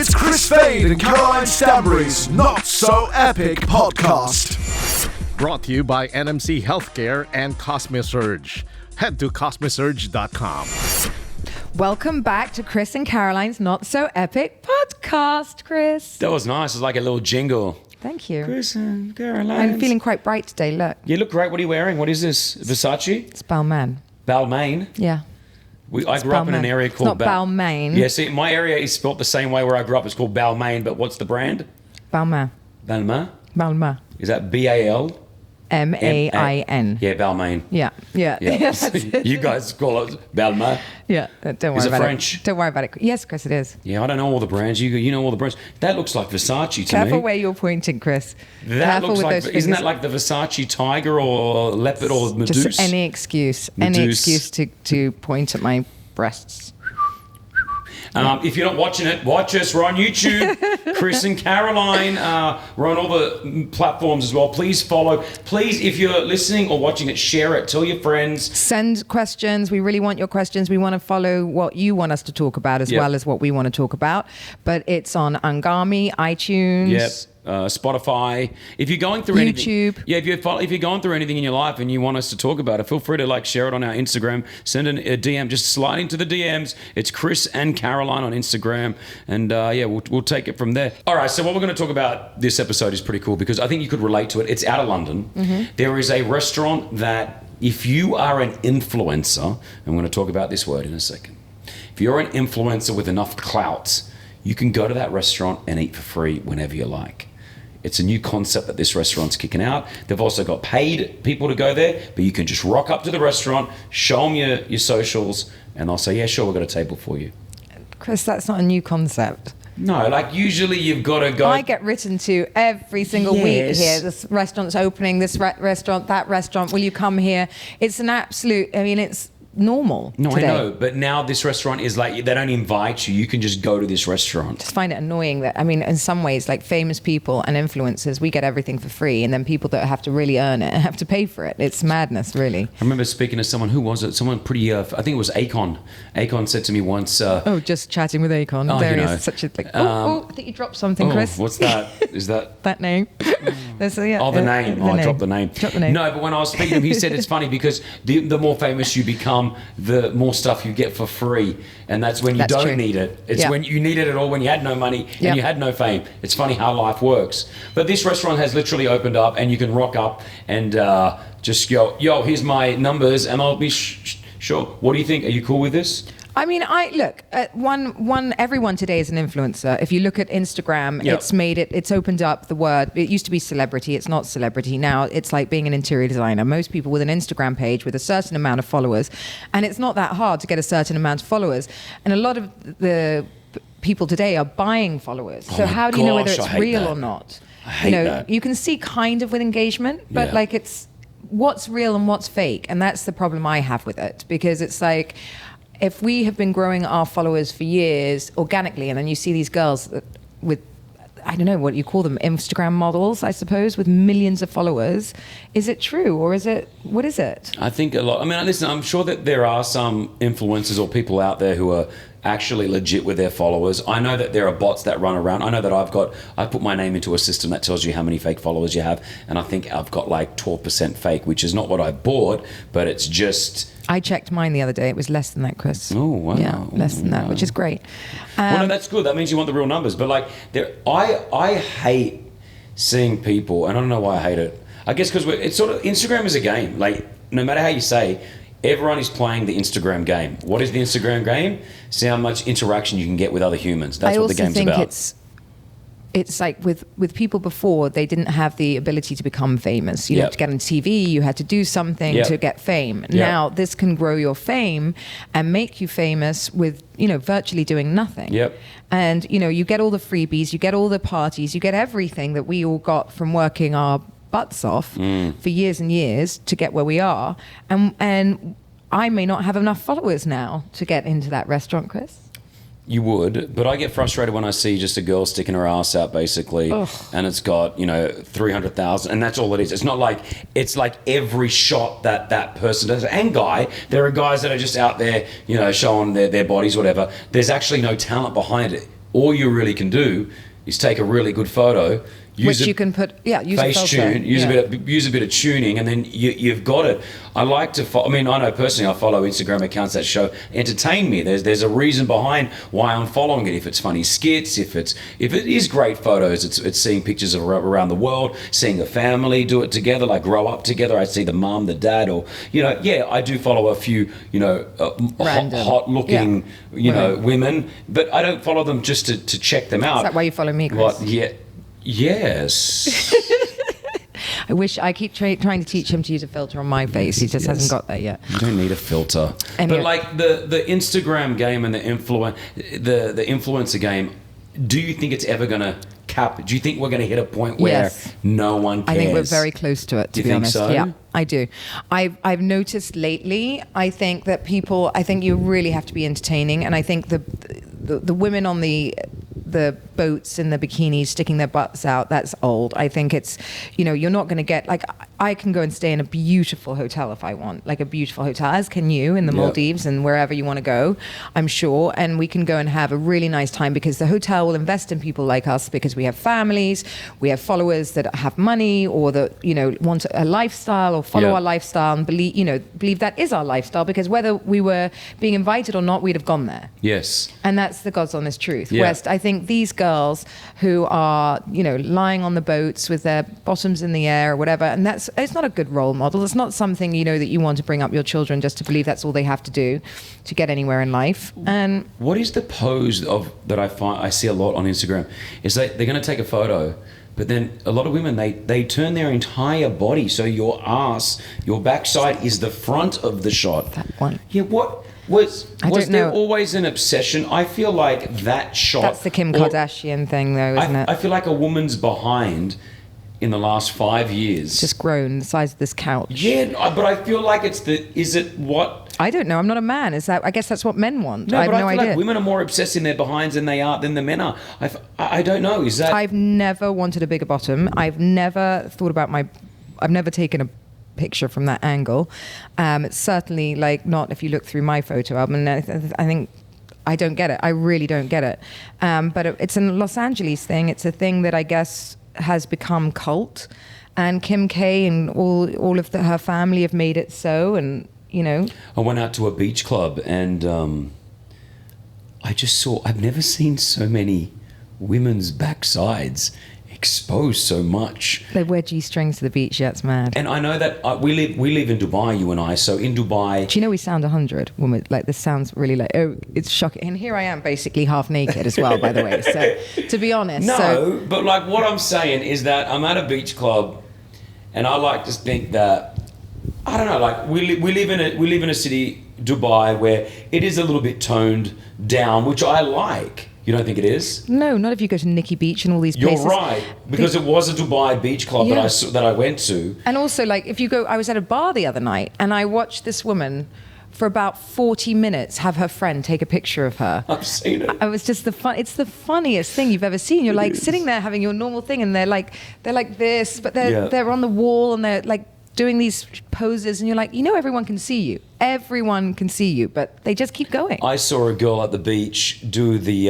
It's Chris Fade and Caroline Stanbury's Not So Epic podcast. Brought to you by NMC Healthcare and Cosmesurge. Head to cosmesurge.com. Welcome back to Chris and Caroline's Not So Epic podcast, Chris. That was nice. It's like a little jingle. Thank you. Chris and Caroline. I'm feeling quite bright today, look. You look great. What are you wearing? What is this? Versace? It's Balmain. Balmain? Yeah. I grew up in an area called... It's not Balmain. Yeah, see, my area is spelt the same way where I grew up. It's called Balmain, but what's the brand? Balmain. Balmain? Balmain. Is that B-A-L? M-A-I-N. Yeah, Balmain. Yeah. You guys call it Balmain? Yeah, don't worry Is it about French? it. Don't worry about it. Yes, Chris, it is. Yeah, I don't know all the brands. You know all the brands. That looks like Versace to Careful me. where you're pointing, Chris. That Careful looks with like... those Isn't fingers. that like the Versace tiger or leopard or Medusa? Just any excuse. Medusa. Any excuse to point at my breasts. If you're not watching it, watch us. We're on YouTube. Chris and Caroline. We're on all the platforms as well. Please follow. Please, if you're listening or watching it, share it. Tell your friends. Send questions. We really want your questions. We want to follow what you want us to talk about as well as what we want to talk about. But it's on Angami, iTunes. Yep. Spotify. If you're going through YouTube. anything, if you're going through anything in your life and you want us to talk about it, feel free to share it on our Instagram. Send a DM. Just slide into the DMs. It's Chris and Caroline on Instagram, and we'll take it from there. All right. So what we're going to talk about this episode is pretty cool because I think you could relate to it. It's out of London. Mm-hmm. There is a restaurant that if you are an influencer, I'm going to talk about this word in a second. If you're an influencer with enough clout, you can go to that restaurant and eat for free whenever you like. It's a new concept that this restaurant's kicking out. They've also got paid people to go there, but you can just rock up to the restaurant, show them your socials, and they'll say, yeah, sure, we've got a table for you. Chris, that's not a new concept. No, usually you've got to go... I get written to every single week here. This restaurant's opening, this restaurant, that restaurant. Will you come here? It's an absolute... it's normal today. I know, but now this restaurant is they don't invite you. You can just go to this restaurant. Just find it annoying that, in some ways, famous people and influencers, we get everything for free, and then people that have to really earn it have to pay for it. It's madness, really. I remember speaking to someone, who was it? Someone pretty, I think it was Akon. Akon said to me once... just chatting with Akon. There he is, such a thing. I think you dropped something, Chris. What's that? Is that... that name? The name. I dropped the name. No, but when I was speaking to him, he said it's funny because the more famous you become, the more stuff you get for free, and that's when you don't need it. It's when you needed it all, when you had no money and you had no fame. It's funny how life works. But this restaurant has literally opened up, and you can rock up and just go, yo, here's my numbers, and I'll be sure. What do you think? Are you cool with this? Everyone today is an influencer. If you look at Instagram, it's opened up the word. It used to be celebrity. It's not celebrity. Now it's like being an interior designer. Most people with an Instagram page with a certain amount of followers, and it's not that hard to get a certain amount of followers. And a lot of the people today are buying followers. So how do you know whether it's real or not? I hate that. You can see kind of with engagement, but it's what's real and what's fake. And that's the problem I have with it, because it's if we have been growing our followers for years organically, and then you see these girls with, I don't know what you call them, Instagram models, I suppose, with millions of followers, is it true or what is it? I think a lot. Listen, I'm sure that there are some influencers or people out there who are actually legit with their followers. I know that there are bots that run around. I know that I put my name into a system that tells you how many fake followers you have, and I think I've got 12% fake, which is not what I bought, but it's just... I checked mine the other day. It was less than that, Chris. Oh, wow. Yeah, less than that, which is great. Well, no, that's good. That means you want the real numbers. But I hate seeing people, and I don't know why I hate it. I guess because it's sort of, Instagram is a game. No matter how you say, everyone is playing the Instagram game. What is the Instagram game? See how much interaction you can get with other humans. That's what the game's about. I also think it's like with people before, they didn't have the ability to become famous. You had to get on TV, you had to do something to get fame. Now this can grow your fame and make you famous with, virtually doing nothing. Yep. And, you get all the freebies, you get all the parties, you get everything that we all got from working our butts off for years and years to get where we are. And I may not have enough followers now to get into that restaurant, Chris. You would, but I get frustrated when I see just a girl sticking her ass out, basically, and it's got 300,000, and that's all it is. It's not it's like every shot that person does. And there are guys that are just out there, showing their bodies, whatever. There's actually no talent behind it. all you really can do is take a really good photo, Which you can put, use a filter. Facetune, use a bit of tuning, and then you've got it. I like to follow. I mean, I know personally, I follow Instagram accounts that entertain me. There's a reason behind why I'm following it. If it's funny skits, if it is great photos, it's seeing pictures of around the world, seeing a family do it together, like grow up together. I see the mum, the dad, or I do follow a few hot looking women, but I don't follow them just to check them out. Is that why you follow me, Chris? What? Yeah. Yes. I keep trying to teach him to use a filter on my face. He just hasn't got there yet. You don't need a filter. Anyway. But like the Instagram game and the influencer game, do you think it's ever going to cap? Do you think we're going to hit a point where no one cares? I think we're very close to it, to be honest. So? Yeah, I do. I've noticed lately, I think you really have to be entertaining, and I think the women on the boats in the bikinis sticking their butts out, that's old. I think it's, you're not going to get, like, I can go and stay in a beautiful hotel if I want, like a beautiful hotel, as can you in the Maldives and wherever you want to go, I'm sure. And we can go and have a really nice time because the hotel will invest in people like us because we have families, we have followers that have money or that, want a lifestyle or follow our lifestyle and believe that is our lifestyle, because whether we were being invited or not, we'd have gone there. Yes. And that's the God's honest truth. Yeah. West, I think these girls who are, lying on the boats with their bottoms in the air or whatever, and it's not a good role model. It's not something, that you want to bring up your children just to believe that's all they have to do to get anywhere in life. And what is the pose that I see a lot on Instagram? Is that they're going to take a photo, but then a lot of women, they turn their entire body. So your ass, your backside is the front of the shot. That one. Yeah, what? Was there always an obsession? I feel like that shot... That's the Kim Kardashian thing, though, isn't it? I feel like a woman's behind in the last 5 years... just grown, the size of this couch. Yeah, but I feel like is it what... I don't know. I'm not a man. I guess that's what men want. No, I have but no I feel idea. like women are more obsessed in their behinds than the men are. I don't know. Is that... I've never wanted a bigger bottom. I've never thought about I've never taken a picture from that angle. It's certainly not if you look through my photo album, and I think I don't get it. I really don't get it. But it's a Los Angeles thing. It's a thing that I guess has become cult, and Kim K and all of her family have made it so. And I went out to a beach club and I've never seen so many women's backsides exposed so much. They wear G-strings to the beach. Yeah, it's mad. And I know that we live in Dubai, you and I. So in Dubai, do you know we sound 100? Woman, this sounds really it's shocking. And here I am, basically half naked as well, by the way. So to be honest, but what I'm saying is that I'm at a beach club, and I like to think that I don't know. We live in a city, Dubai, where it is a little bit toned down, which I like. You don't think it is? No, not if you go to Nikki Beach and all these places. You're right, because it was a Dubai beach club that I went to. And also, if you go, I was at a bar the other night, and I watched this woman for about 40 minutes have her friend take a picture of her. I've seen it. I was just it's the funniest thing you've ever seen. You're sitting there having your normal thing, and they're like this, but they're on the wall, and they're doing these poses, and you're like, everyone can see you. Everyone can see you, but they just keep going. I saw a girl at the beach do the,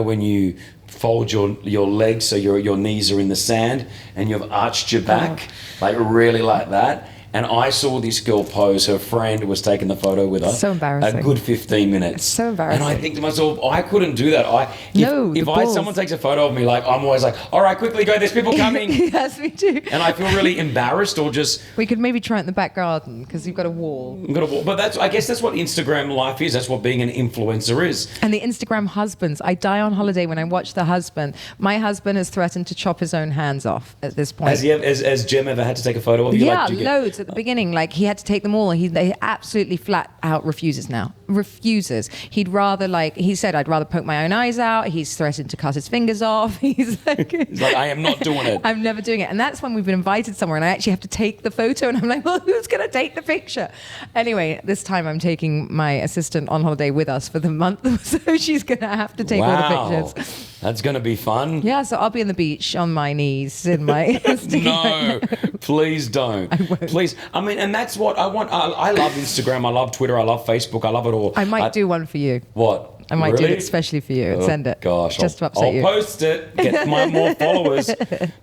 when you fold your legs so your knees are in the sand and you've arched your back, really like that. And I saw this girl pose. Her friend was taking the photo with her. So embarrassing. A good 15 minutes. It's so embarrassing. And I think to myself, I couldn't do that. If someone takes a photo of me, I'm always like, all right, quickly go. There's people coming. Yes, me too. And I feel really embarrassed or just... We could maybe try it in the back garden because you've got a wall. But I guess that's what Instagram life is. That's what being an influencer is. And the Instagram husbands. I die on holiday when I watch the husband. My husband has threatened to chop his own hands off at this point. Has Jem ever had to take a photo of you? Yeah, loads. At the beginning, he had to take them all, and he absolutely flat out refuses now. Refuses. He'd rather, he said, I'd rather poke my own eyes out. He's threatened to cut his fingers off. He's like, I am not doing it. I'm never doing it. And that's when we've been invited somewhere, and I actually have to take the photo, and I'm like, well, who's going to take the picture? Anyway, this time I'm taking my assistant on holiday with us for the month, so she's going to have to take all the pictures. That's going to be fun. Yeah, so I'll be on the beach on my knees in my... No, please don't. I won't. Please. I mean, and that's what I want. I love Instagram. I love Twitter. I love Facebook. I love it all. I might do one for you. What? I might do Really? it especially for you and send it. Gosh, just to upset I'll you. post it, get my more followers.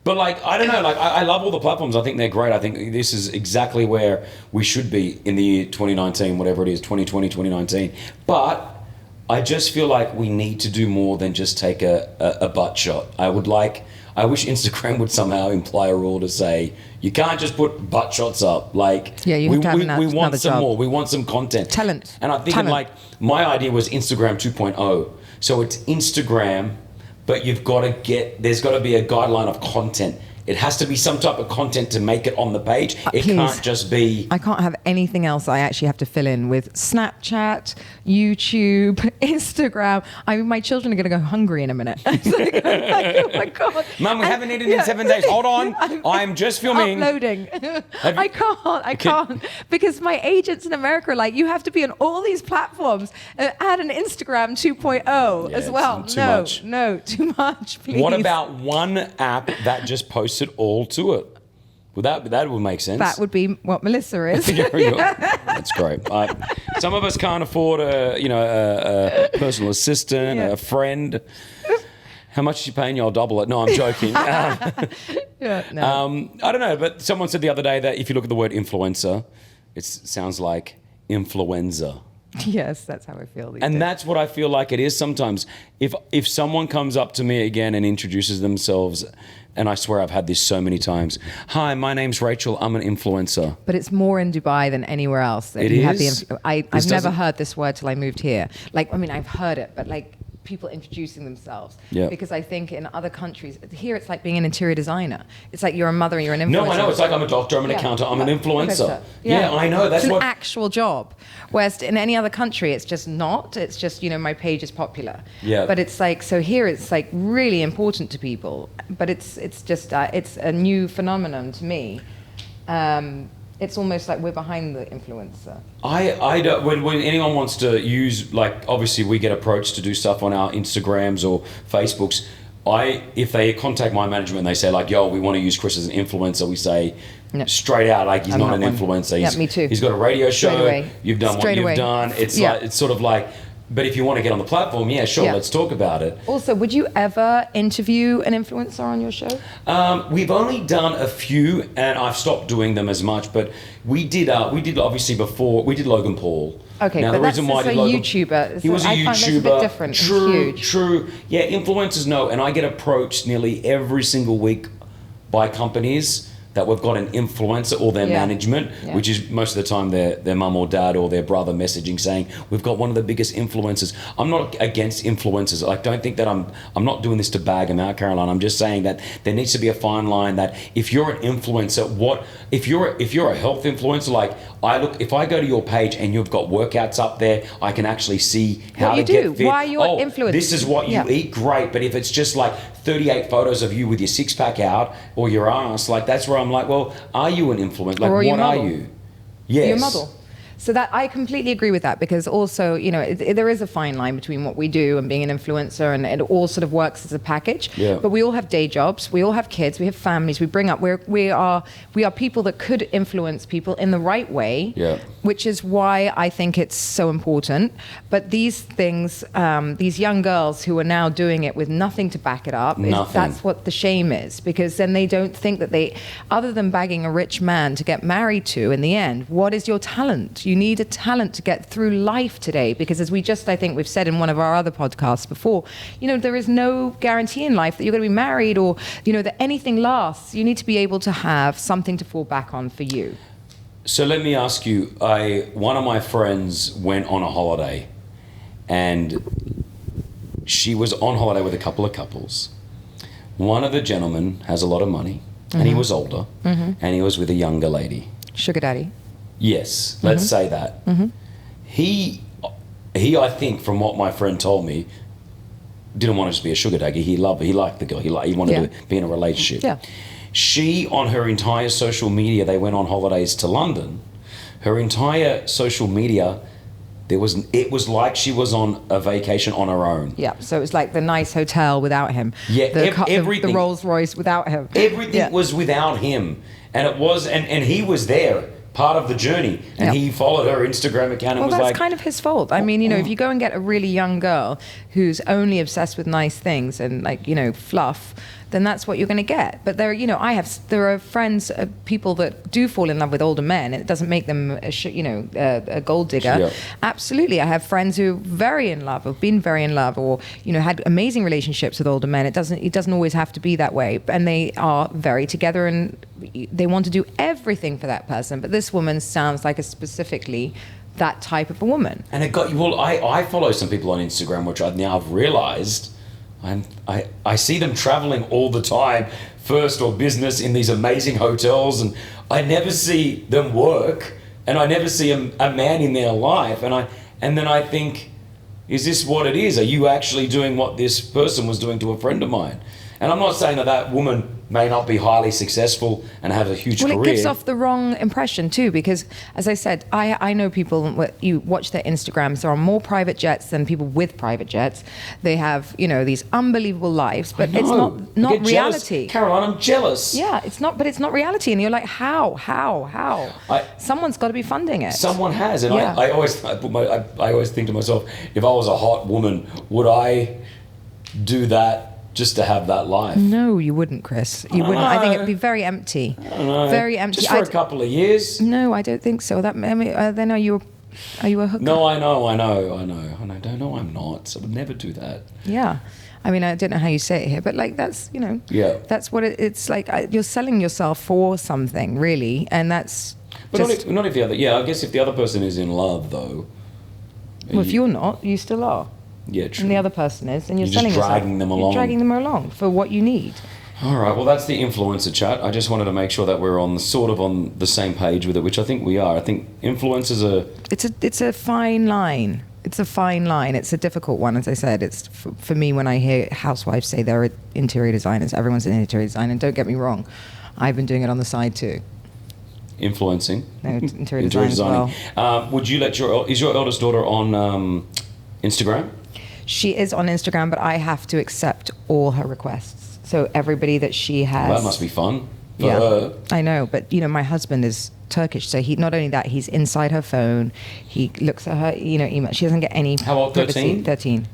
But like, I don't know, like I love all the platforms. I think they're great. I think this is exactly where we should be in the year 2019, whatever it is, 2020, 2019. But I just feel like we need to do more than just take a butt shot. I wish Instagram would somehow imply a rule to say you can't just put butt shots up. Like, Yeah, you have to have we want another some job. more. We want some content. Talent. And I'm thinking Talent. like my idea was Instagram 2.0. So it's Instagram, but there's got to be a guideline of content. It has to be some type of content to make it on the page. It Please. can't just be. I can't have anything else I actually have to fill in with Snapchat, YouTube, Instagram. My children are going to go hungry in a minute. It's like, oh my God. Mum, we haven't eaten in 7 days. Hold on. I'm just filming. Uploading. I can't. Because my agents in America are like, you have to be on all these platforms. Add an Instagram 2.0 as it's well. too much. No, too much, please. What about one app that just posts it all to it? Well, that would make sense. That would be what Melissa is. That's great. Some of us can't afford a personal assistant, Yeah. a friend. How much is she paying you? I'll double it. No, I'm joking. Yeah, no. I don't know, but someone said the other day that if you look at the word influencer, it sounds like influenza. Yes, that's how I feel these And days. that's what I feel like it is sometimes. If someone comes up to me again and introduces themselves, and I swear I've had this so many times. Hi, my name's Rachel. I'm an influencer. But it's more in Dubai than anywhere else. That It you have is? I've This never doesn't- heard this word till I moved here. Like, I mean, I've heard it, but like people introducing themselves. Yeah. Because I think in other countries, here it's like being an interior designer. It's like you're a mother, you're an influencer. No, I know. It's like I'm a doctor, I'm an Yeah. accountant, I'm an influencer. Influencer. Yeah, I know. That's it's what. an actual job. Whereas in any other country, it's just not. It's just, my page is popular. Yeah. But it's like, so here it's like really important to people. But it's just, it's a new phenomenon to me. It's almost like we're behind the influencer. I don't, when anyone wants to use, like, obviously we get approached to do stuff on our Instagrams or Facebooks. If they contact my management and they say like, yo, we want to use Chris as an influencer, we say No. straight out, like, he's I'm not not an one. influencer. Yeah, me too. He's got a radio show. Straight away. You've done Straight what away. you've done. It's Yeah. like, it's sort of like, but if you want to get on the platform, yeah, sure, Yeah. let's talk about it. Also, would you ever interview an influencer on your show? We've only done a few, and I've stopped doing them as much. But we did obviously before we did Logan Paul. Okay, now, but the reason why I that's did a Logan, YouTuber. he was a I YouTuber. find that's a bit different. It's True, huge. true. Yeah, influencers know, and I get approached nearly every single week by companies that we've got an influencer or their Yeah. management, Yeah. which is most of the time their mum or dad or their brother messaging saying, we've got one of the biggest influencers. I'm not against influencers. I don't think that I'm not doing this to bag them out, Caroline. I'm just saying that there needs to be a fine line that if you're an influencer, if you're a health influencer, like if I go to your page and you've got workouts up there, I can actually see how What to you get do, fit. why you're influencing. This is what you Yeah. eat, great. But if it's just like 38 photos of you with your six pack out or your ass, like that's where I'm like, well, are you an influencer? Like, Or are you what a are model? you? Yes. You're a model. So that I completely agree with that because also, there is a fine line between what we do and being an influencer, and it all sort of works as a package. Yeah. But we all have day jobs, we all have kids, we have families. We bring up we are people that could influence people in the right way. Yeah. Which is why I think it's so important. But these things, these young girls who are now doing it with nothing to back it up, Nothing. that's what the shame is, because then they don't think that other than bagging a rich man to get married to in the end, what is your talent? You need a talent to get through life today, because as I think we've said in one of our other podcasts before, there is no guarantee in life that you're going to be married or, that anything lasts. You need to be able to have something to fall back on for you. So let me ask you, one of my friends went on a holiday and she was on holiday with a couple of couples. One of the gentlemen has a lot of money and he was older and he was with a younger lady. Sugar daddy. Yes, let's say that. He, I think, from what my friend told me, didn't want to just be a sugar daddy. He liked the girl. He wanted Yeah. to be in a relationship. Yeah. She, on her entire social media, they went on holidays to London. Her entire social media, it was like she was on a vacation on her own. Yeah, so it was like the nice hotel without him. Yeah, everything. The Rolls Royce without him. Everything Yeah. was without him, and it was, and he was there part of the journey. And Yep. he followed her Instagram account and Well, was that's like, kind of his fault. I mean, if you go and get a really young girl who's only obsessed with nice things and fluff, then that's what you're going to get. But there are friends, people that do fall in love with older men. It doesn't make them, a gold digger. Yeah. Absolutely, I have friends who are very in love, have been very in love, or had amazing relationships with older men. It doesn't always have to be that way, and they are very together and they want to do everything for that person. But this woman sounds like specifically that type of a woman. and it got you. Well, I follow some people on Instagram, which I've realized. I see them traveling all the time, first or business, in these amazing hotels, and I never see them work, and I never see a man in their life, and then I think, is this what it is? Are you actually doing what this person was doing to a friend of mine? And I'm not saying that woman may not be highly successful and have a huge career. Well, it gives off the wrong impression too, because as I said, I know people, you watch their Instagrams, they're on more private jets than people with private jets. They have, these unbelievable lives, but it's not reality. Caroline, I'm jealous. Yeah, it's not reality. And you're like, how? Someone's got to be funding it. Someone has. And Yeah. I always think to myself, if I was a hot woman, would I do that just to have that life? No, you wouldn't, Chris. You wouldn't. I think it'd be very empty. I don't know. Very empty. Just for a couple of years? No, I don't think so. Then are you a hooker? No, I know. Don't know I'm not. I would never do that. Yeah. I mean, I don't know how you say it here, but that's, Yeah. that's what it's like. You're selling yourself for something, really. And that's But just, not if the other, I guess if the other person is in love, though. well, if you're not, you still are. Yeah, true. And the other person is, and you're You're selling just yourself. dragging them along. You're dragging them along for what you need. All right, well, that's the influencer chat. I just wanted to make sure that we're on the same page with it, which I think we are. I think influencers are... It's a fine line. It's a fine line. It's a difficult one, as I said. It's for me, when I hear housewives say they're interior designers, everyone's an interior designer. And don't get me wrong, I've been doing it on the side too. Influencing. No, interior design as designing. well. Would you let is your eldest daughter on Instagram? She is on Instagram, but I have to accept all her requests. So everybody that she has... Well, that must be fun for her. I know, but my husband is Turkish, so not only that, he's inside her phone. He looks at her, email. She doesn't get any... How old, 13? 13.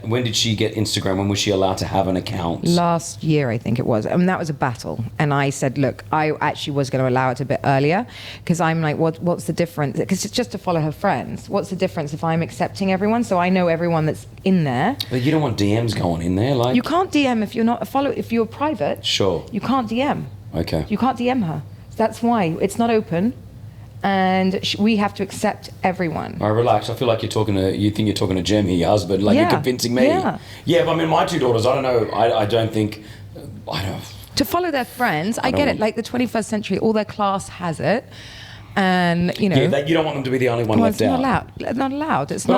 When did she get Instagram? When was she allowed to have an account? Last year, I think it was. I mean, that was a battle. And I said, look, I actually was going to allow it a bit earlier, because I'm like, what's the difference? Because it's just to follow her friends. What's the difference if I'm accepting everyone? So I know everyone that's in there. But you don't want DMs going in there, like... You can't DM if you're not a follower. If you're private, Sure. you can't DM. Okay. You can't DM her. That's why it's not open, and we have to accept everyone. All right, relax. I feel like you think you're talking to Jem here, your husband, like Yeah. you're convincing me. Yeah. But I mean, my two daughters, I don't know. I don't think... I don't... To follow their friends, I get it. Like the 21st century, all their class has it, and Yeah, you don't want them to be the only one well, left it's out. not allowed. Not allowed. It's But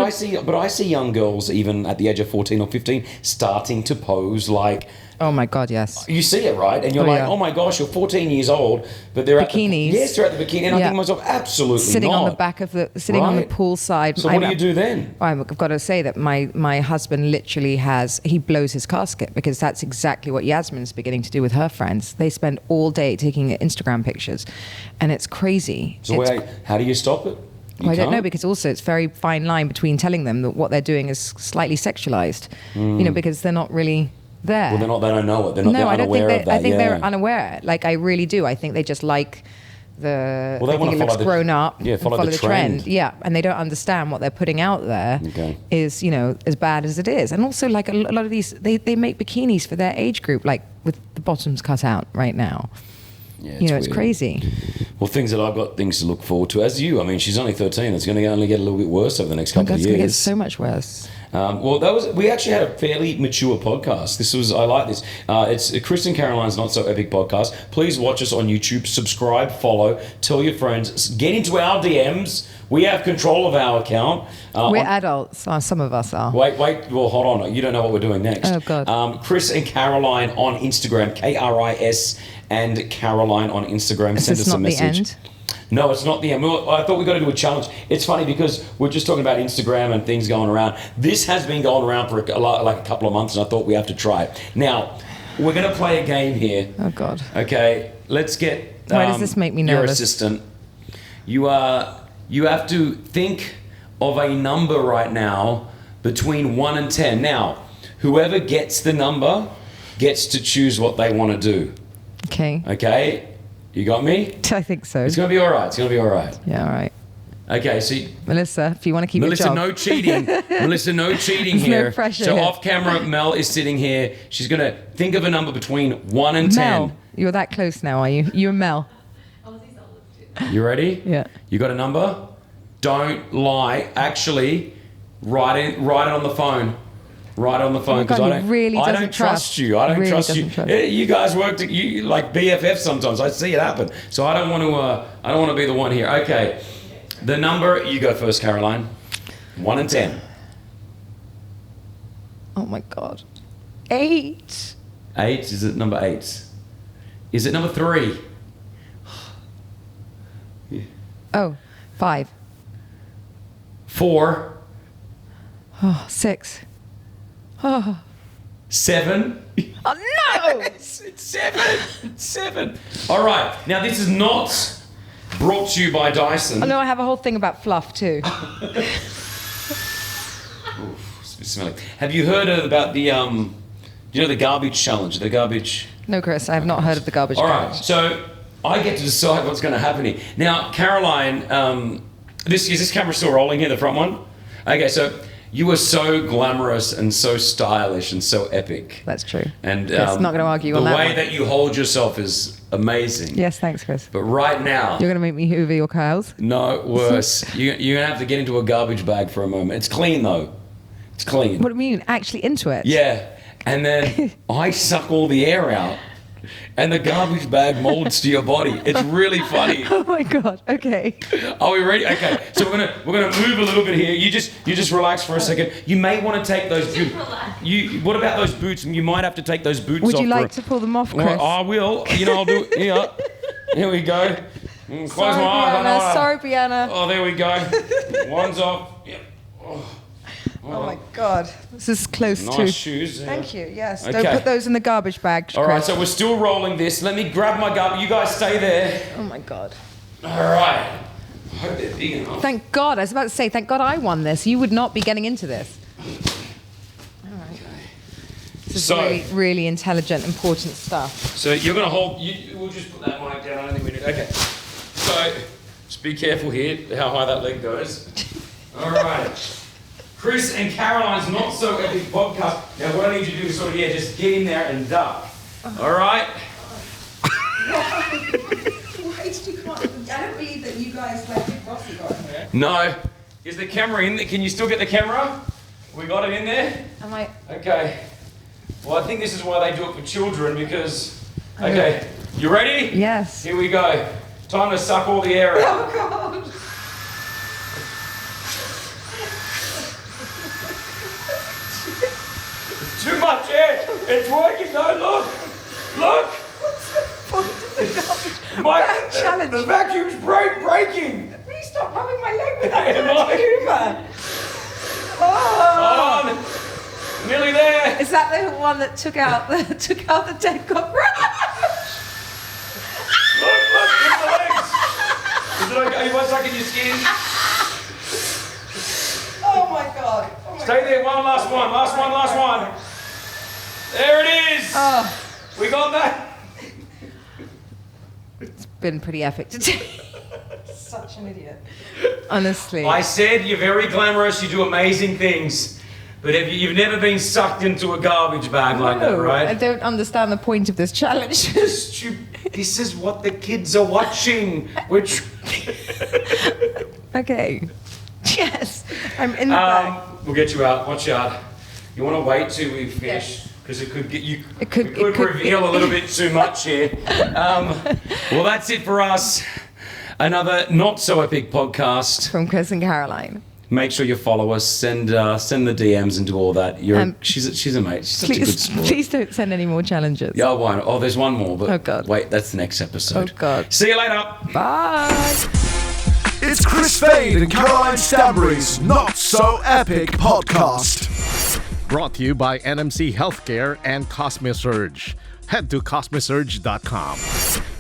not. I see young girls, even at the age of 14 or 15, starting to pose like... Oh my God, yes. You see it, right? And you're Oh, like, yeah. oh my gosh, you're 14 years old, but they're Bikinis. Yes, they're at the bikini. And I Yeah. think to myself, absolutely Sitting not. on the back of sitting on the Right. pool side. So what do you do then? I've got to say that my husband literally he blows his casket, because that's exactly what Yasmin's beginning to do with her friends. They spend all day taking Instagram pictures, and it's crazy. So how do you stop it? You Well, I don't know, can't? because also it's very fine line between telling them that what they're doing is slightly sexualized, because they're not really there. Well, they don't know it. They're I don't unaware think of that. I think yeah. they're unaware. Like, I really do. I think they just like the. Well, they think wanna it looks follow the- grown up. yeah, and follow the trend. Yeah, and they don't understand what they're putting out there Okay. is as bad as it is. And also, like a lot of these, they make bikinis for their age group, like with the bottoms cut out right now. Yeah, It's weird. crazy. Well, I've got things to look forward to. As you, I mean, she's only 13. It's going to only get a little bit worse over the next couple of It's going to get years. so much worse. We actually had a fairly mature podcast. I like this. It's Chris and Caroline's Not So Epic podcast. Please watch us on YouTube, subscribe, follow, tell your friends, get into our DMs. We have control of our account. We're adults. Some of us are. Wait, well, hold on. You don't know what we're doing next. Oh, God. Chris and Caroline on Instagram, KRIS and Caroline on Instagram. Is Send this us a not the message. end? No, it's not the end. I thought we got to do a challenge. It's funny because we're just talking about Instagram and things going around. This has been going around for like a couple of months, and I thought we have to try it. Now, we're going to play a game here. Oh, God. Okay, let's get Why does this make me your nervous? assistant. You have to think of a number right now between 1 and 10. Now, whoever gets the number gets to choose what they want to do. Okay. Okay? You got me? I think so. It's going to be all right. It's going to be all right. Yeah, all right. Okay, so... Melissa, if you want to keep Melissa, your job. no cheating. Melissa, no cheating There's here. no pressure So here. off camera, Mel is sitting here. She's going to think of a number between 1 and 10. Mel, you're that close now, are you? You and Mel. You ready? Yeah. You got a number? Don't lie. Actually, write it on the phone. Write it on the phone God, because he really I doesn't don't trust you. I don't Really trust you. doesn't trust. You guys work you like BFF sometimes. I see it happen. So I don't want to be the one here. Okay. The number, you go first, Caroline. 1 and 10. Oh my God. 8. 8, is it number 8? Is it number 3? Oh, 5. 4? Oh, 6. Oh. 7? Oh no! It's 7. It's 7. All right. Now, this is not brought to you by Dyson. Oh no, I have a whole thing about fluff too. It's smelly. Have you heard about the the garbage challenge? The garbage. No, Chris, I have not heard of the garbage All right. challenge. So I get to decide what's going to happen here. Now, Caroline, is this camera still rolling here? The front one. Okay. So you are so glamorous and so stylish and so epic. That's true. And Chris, not going to argue on that The way one. that you hold yourself is amazing. Yes, thanks, Chris. But right now, You're going to make me hoover your cows? no, worse. You're going to have to get into a garbage bag for a moment. It's clean, though. It's clean. What do you mean? Actually into it? Yeah. And then I suck all the air out, and the garbage bag molds to your body. It's really funny. Oh my God. Okay. Are we ready? Okay. So we're gonna move a little bit here. You just relax for a second. You may want to take those boots. What about those boots? You might have to take those boots off. Would you like to pull them off, Chris? Well, I will. I'll do it. Here. Here we go. Close Sorry, my eyes. I know Brianna. Sorry, Brianna. Oh, there we go. One's off. Yep. Oh my God. This is close Nice to... shoes. Thank you. Yes. Okay. Don't put those in the garbage bag, Chris. All right, so we're still rolling this. Let me grab my garbage. You guys stay there. Oh my God. All right. I hope they're big enough. Thank God. I was about to say, thank God I won this. You would not be getting into this. All right. This is So- really, really intelligent, important stuff. So you're going to hold... we'll just put that mic down. I don't think we need... Okay. So just be careful here how high that leg goes. All right. Chris and Caroline's Not So Epic podcast. Now, what I need you to do is sort of, just get in there and duck. All right? I don't believe that you guys let Big Bossy go in here. No. Is the camera in there? Can you still get the camera? We got it in there? Am I... Okay. Well, I think this is why they do it for children because... Okay. You ready? Yes. Here we go. Time to suck all the air out. Oh God. Too much air. It's working though. Look. Look. Challenge. The vacuum's breaking. Please stop rubbing my leg with Am that I? humour. Oh. Hold on. Nearly there. Is that the one that took out the dead cockroach? Look. Look the legs. Is it okay? You want to suck in your skin? Oh my God. Oh my Stay there. One last one. Last one. There it is. Oh. We got that. Been pretty epic to do. Such an idiot. Honestly. I said you're very glamorous. You do amazing things. But you've never been sucked into a garbage bag like that, right? I don't understand the point of this challenge. This is what the kids are watching. Which Okay. Yes. I'm in the bag. we'll get you out. Watch out. You want to wait till we finish because it could get you. It could reveal a little bit too much here. Well, that's it for us. Another Not So Epic podcast. From Chris and Caroline. Make sure you follow us. Send the DMs and do all that. She's a mate. She's such a good sport. Please don't send any more challenges. Yeah, why not? Oh, there's one more. But Oh, God. Wait, that's the next episode. Oh, God. See you later. Bye. It's Chris Fade and Caroline Stanbury's Not So Epic podcast. Brought to you by NMC Healthcare and Cosmisurge. Head to cosmisurge.com.